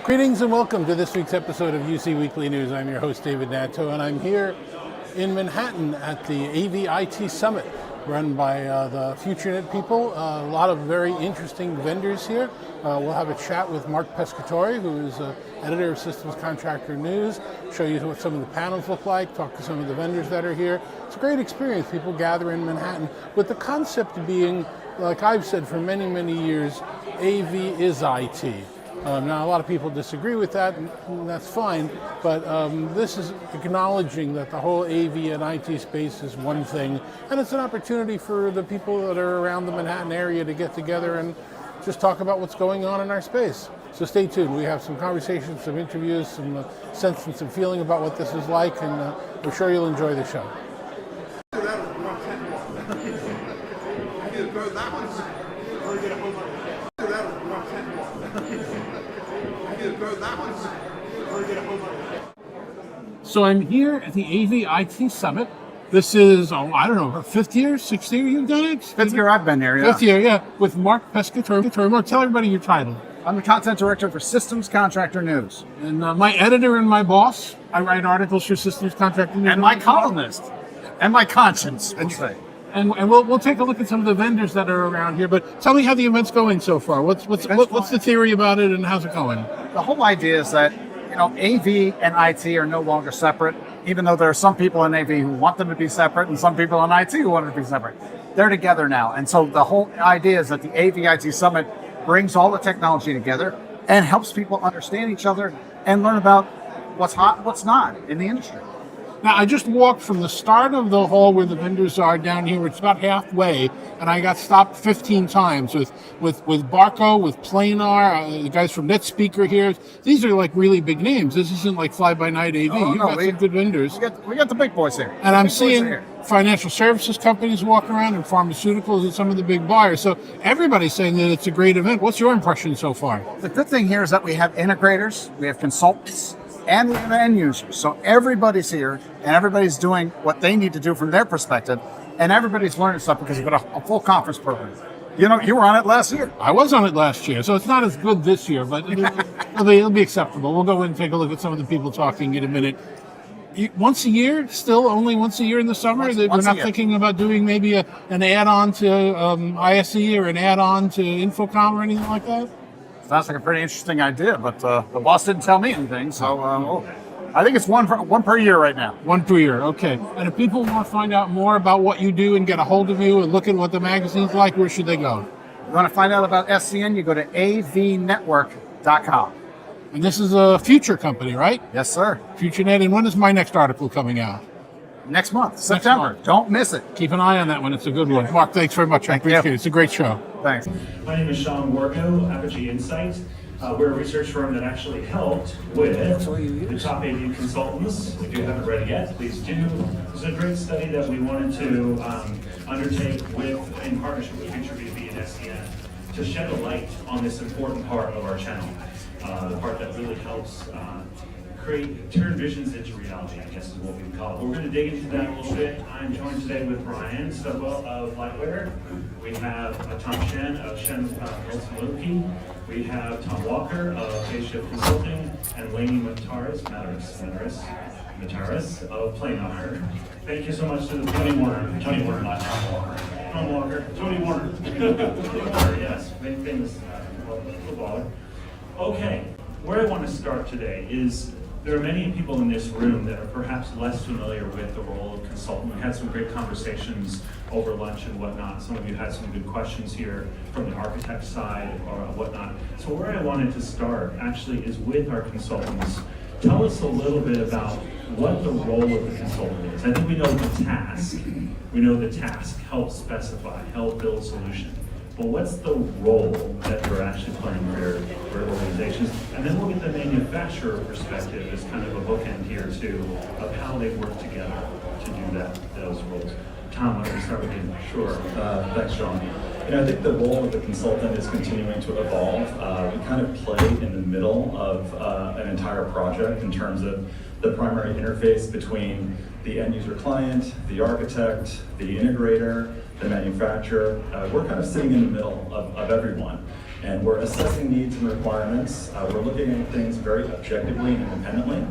Greetings and welcome to this week's episode of UC Weekly News. I'm your host, David Danto, and I'm here in Manhattan at the AV-IT Summit run by the FutureNet people. A lot of very interesting vendors here. We'll have a chat with Mark Pescatore, who is editor of Systems Contractor News, show you what some of the panels look like, talk to some of the vendors that are here. It's a great experience. People gather in Manhattan with the concept being, like I've said for many, many years, AV is IT. Now, a lot of people disagree with that, and that's fine, but this is acknowledging that the whole AV and IT space is one thing, and it's an opportunity for the people that are around the Manhattan area to get together and just talk about what's going on in our space. So stay tuned. We have some conversations, some interviews, some sense and some feeling about what this is like, and we're sure you'll enjoy the show. So I'm here at the AV-IT Summit. This is, I don't know, fifth year, sixth year you've done it? Fifth year I've been here, yeah. Fifth year, yeah, with Mark Pescatore. Mark, tell everybody your title. I'm the content director for Systems Contractor News. And my editor and my boss. I write articles for Systems Contractor News. And my columnist. And my conscience, we'll say. And we'll take a look at some of the vendors that are around here. But tell me how the event's going so far. What's the theory about it and how's it going? The whole idea is that, AV and IT are no longer separate, even though there are some people in AV who want them to be separate and some people in IT who want them to be separate. They're together now. And so the whole idea is that the AV-IT Summit brings all the technology together and helps people understand each other and learn about what's hot and what's not in the industry. Now, I just walked from the start of the hall where the vendors are down here. It's about halfway, and I got stopped 15 times with Barco, with Planar, the guys from NetSpeaker here. These are like really big names. This isn't like fly-by-night AV. You've got some good vendors. We got the big boys here. And I'm seeing financial services companies walking around and pharmaceuticals and some of the big buyers. So everybody's saying that it's a great event. What's your impression so far? The good thing here is that we have integrators, we have consultants, and we have end users. So everybody's here, and everybody's doing what they need to do from their perspective, and everybody's learning stuff because we've got a full conference program. You were on it last year. I was on it last year, so it's not as good this year, but it'll be acceptable. We'll go in and take a look at some of the people talking in a minute. Once a year, still only once a year in the summer? We're not thinking about doing maybe an add-on to ISE or an add-on to Infocom or anything like that? Sounds like a pretty interesting idea, but the boss didn't tell me anything, so I think it's one per year right now. One per year, okay. And if people want to find out more about what you do and get a hold of you and look at what the magazine's like, where should they go? You want to find out about SCN, you go to avnetwork.com. And this is a future company, right? Yes, sir. FutureNet. And when is my next article coming out? Next month, September. Don't miss it. Keep an eye on that one. It's a good one. Mark, thanks very much. I appreciate it. It's a great show. Thanks. My name is Sean Wargo, Apogee Insight. We're a research firm that actually helped with the top AV consultants. If you haven't read it yet, please do. It's a great study that we wanted to undertake in partnership with FutureBB and SCN to shed a light on this important part of our channel. The part that really helps turn visions into reality, I guess is what we call it. We're going to dig into that a little bit. I'm joined today with Brian Stubwell of Lightware. We have Tom Shen of Shen Milton. We have Tom Walker of Spaceship Consulting, and Lainey Mataris of Planar. Thank you so much to the Tony Warner, not Tom Walker. Tom Walker, Tony Warner. Yes, famous footballer. Okay, where I want to start today is there are many people in this room that are perhaps less familiar with the role of consultant. We had some great conversations over lunch and whatnot. Some of you had some good questions here from the architect side or whatnot. So where I wanted to start actually is with our consultants. Tell us a little bit about what the role of the consultant is. I think we know the task. We know the task, help specify, help build solution. But what's the role that you're actually playing for organizations? And then we'll get the manufacturer perspective as kind of a bookend here too, of how they work together to do those roles. Tom, why don't we start with you? Sure. Thanks, Sean. I think the role of the consultant is continuing to evolve. We kind of play in the middle of an entire project in terms of the primary interface between the end user client, the architect, the integrator, the manufacturer. We're kind of sitting in the middle of everyone. And we're assessing needs and requirements. We're looking at things very objectively and independently.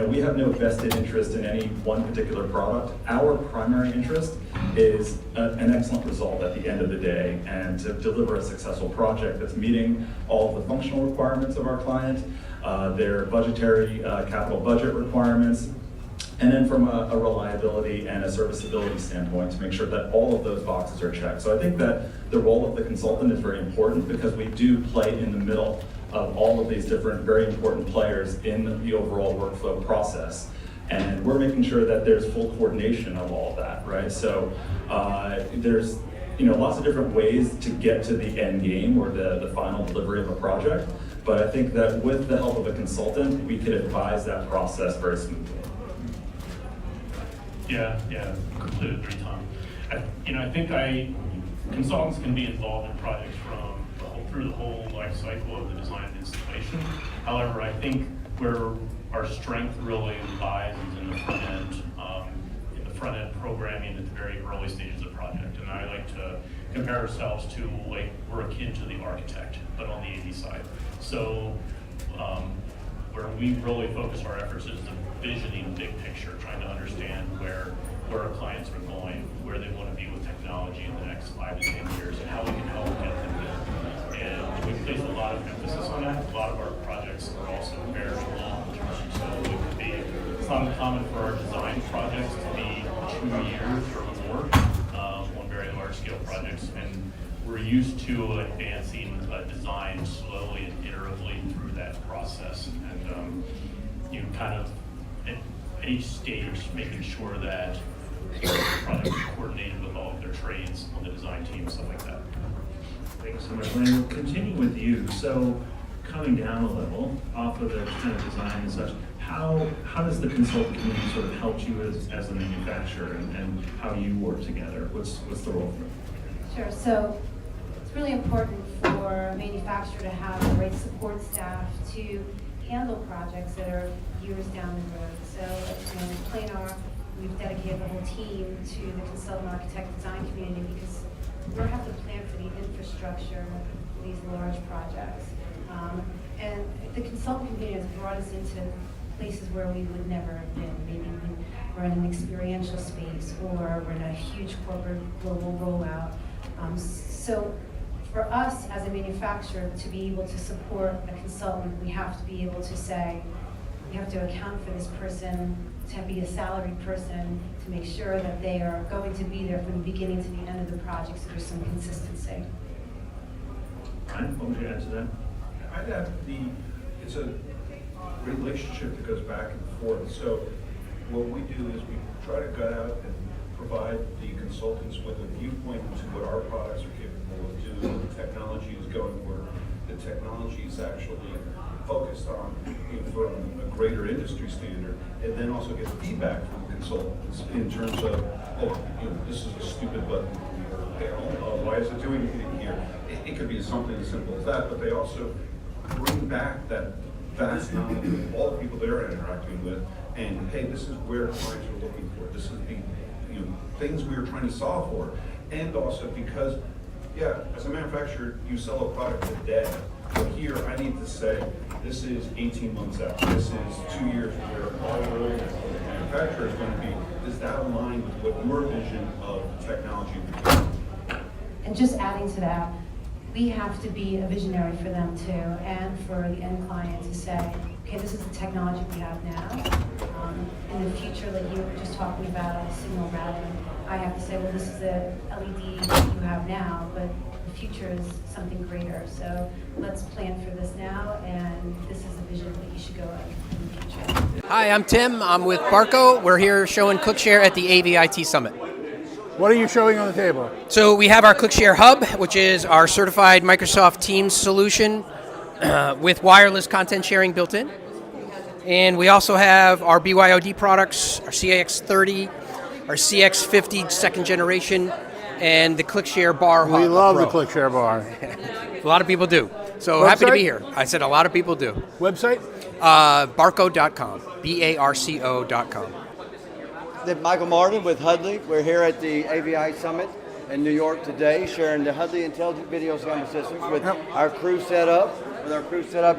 We have no vested interest in any one particular product. Our primary interest is an excellent result at the end of the day, and to deliver a successful project that's meeting all the functional requirements of our client, their budgetary capital budget requirements, and then from a reliability and a serviceability standpoint to make sure that all of those boxes are checked. So I think that the role of the consultant is very important because we do play in the middle of all of these different very important players in the overall workflow process. And we're making sure that there's full coordination of all of that, right? So there's lots of different ways to get to the end game or the final delivery of a project. But I think that with the help of a consultant, we could advise that process very smoothly. Yeah, completely agree, Tom. I think consultants can be involved in projects through the whole life cycle of the design and installation. However, I think where our strength really lies is in the front end programming at the very early stages of the project. And I like to compare ourselves to we're akin to the architect, but on the AV side. So where we really focus our efforts is the visioning, big picture, trying to understand where our clients are going, where they want to be with technology in the next 5 to 10 years, and how we can help get them there. And we place a lot of emphasis on that. A lot of our projects are also very long term, so it's not uncommon for our design projects to be 2 years or more on very large scale projects, and we're used to advancing a design slowly and iteratively through that process, and kind of at each stage making sure that the project is coordinated with all of their trades on the design team, stuff like that. Thanks so much. Lane, we'll continue with you. So coming down a level off of the kind of design and such, how does the consultant community sort of help you as a manufacturer and how you work together? What's the role for it? Sure. So it's really important for a manufacturer to have the right support staff to handle projects that are years down the road. So in Planar, we've dedicated the whole team to the consultant architect design community because we have to plan for the infrastructure for these large projects. And the consultant community has brought us into places where we would never have been. Maybe we're in an experiential space or we're in a huge corporate global rollout. So for us as a manufacturer to be able to support a consultant, we have to be able to say, we have to account for this person, to be a salaried person, to make sure that they are going to be there from the beginning to the end of the project, so there's some consistency. Ryan, what would you add to that? I'd add it's a relationship that goes back and forth. So what we do is we try to gut out and provide the consultants with a viewpoint into what our products are capable of doing, what the technology is going, where the technology is actually focused on from a greater industry standard, and then also get feedback from the consultants in terms of, this is a stupid button, why is it doing anything here? It could be something as simple as that, but they also bring back that vast knowledge of all the people they're interacting with, and hey, this is where clients are looking for. This is the things we are trying to solve for, and also because, as a manufacturer, you sell a product a day. But here, I need to say, this is 18 months out. This is 2 years where our roadmap for the manufacturer is going to be. Does that align with what your vision of technology would be? And just adding to that, we have to be a visionary for them too, and for the end client to say, okay, this is the technology we have now. In the future, like you were just talking about signal routing, I have to say, well, this is the LED that you have now, but the future is something greater. So let's plan for this now, and this is the vision that you should go in the future. Hi, I'm Tim. I'm with Barco. We're here showing ClickShare at the AVIT Summit. What are you showing on the table? So we have our ClickShare Hub, which is our certified Microsoft Teams solution with wireless content sharing built in. And we also have our BYOD products, our CX30, our CX50 second generation, and the ClickShare Bar Hub. We love Pro. the ClickShare bar. A lot of people do. So Website? happy to be here. I said a lot of people do. Website? Barco.com, BARCO.com. Michael Martin with Hudley. We're here at the AVI Summit. in New York today, sharing the Hudley Intelligent Video Camera Systems with our crew set up,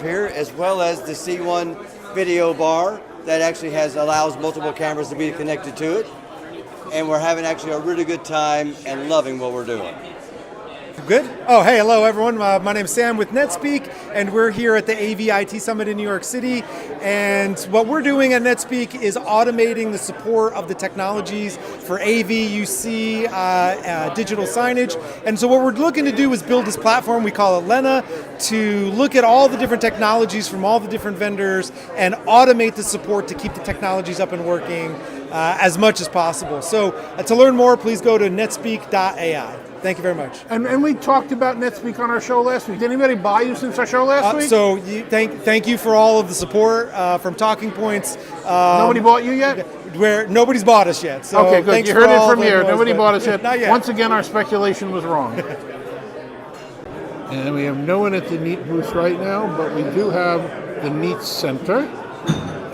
here, as well as the C1 video bar that actually allows multiple cameras to be connected to it. And we're having actually a really good time and loving what we're doing. Good? Oh, hey, hello everyone. My name is Sam with NetSpeak, and we're here at the AV-IT Summit in New York City. And what we're doing at NetSpeak is automating the support of the technologies for AV, UC, digital signage. And so what we're looking to do is build this platform, we call it Lena, to look at all the different technologies from all the different vendors and automate the support to keep the technologies up and working as much as possible. So to learn more, please go to netspeak.ai. Thank you very much. And we talked about NetSpeak on our show last week. Did anybody buy you since our show last week? So thank you for all of the support from Talking Points. Nobody bought you yet? Where nobody's bought us yet. So okay, good. You heard it from here. Nobody bought us yet. Not yet. Once again, our speculation was wrong. And we have no one at the NEAT booth right now, but we do have the NEAT Center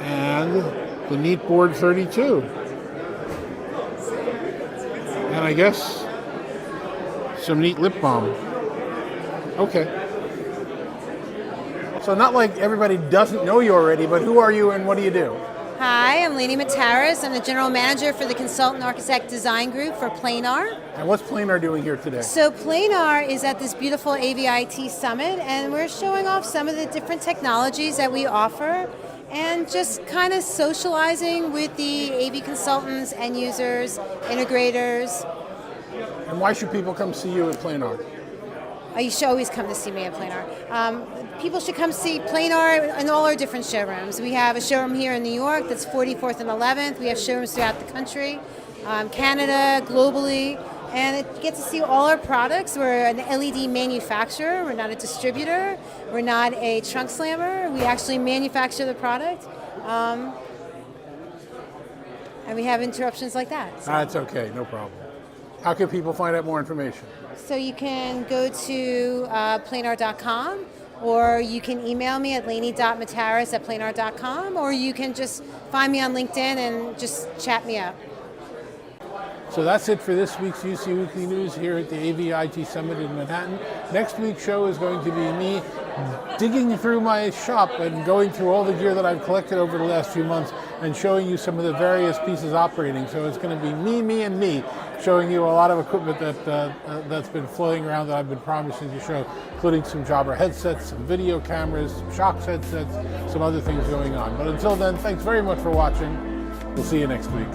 and the NEAT Board 32. And I guess some neat lip balm. Okay. So not like everybody doesn't know you already, but who are you and what do you do? Hi, I'm Lainey Mataris. I'm the General Manager for the Consultant Architect Design Group for Planar. And what's Planar doing here today? So Planar is at this beautiful AV-IT Summit, and we're showing off some of the different technologies that we offer and just kind of socializing with the AV consultants, end users, integrators. And why should people come see you at Planar? You should always come to see me at Planar. People should come see Planar in all our different showrooms. We have a showroom here in New York that's 44th and 11th. We have showrooms throughout the country, Canada, globally, and it gets to see all our products. We're an LED manufacturer. We're not a distributor. We're not a trunk slammer. We actually manufacture the product. And we have interruptions like that. So. That's okay, no problem. How can people find out more information? So you can go to planar.com, or you can email me at lainey.mataris@planar.com, or you can just find me on LinkedIn and just chat me up. So that's it for this week's UC Weekly News here at the AV-IT Summit in Manhattan. Next week's show is going to be me digging through my shop and going through all the gear that I've collected over the last few months and showing you some of the various pieces operating. So it's going to be me, showing you a lot of equipment that's been floating around that I've been promising to show, including some Jabra headsets, some video cameras, some Shox headsets, some other things going on. But until then, thanks very much for watching. We'll see you next week.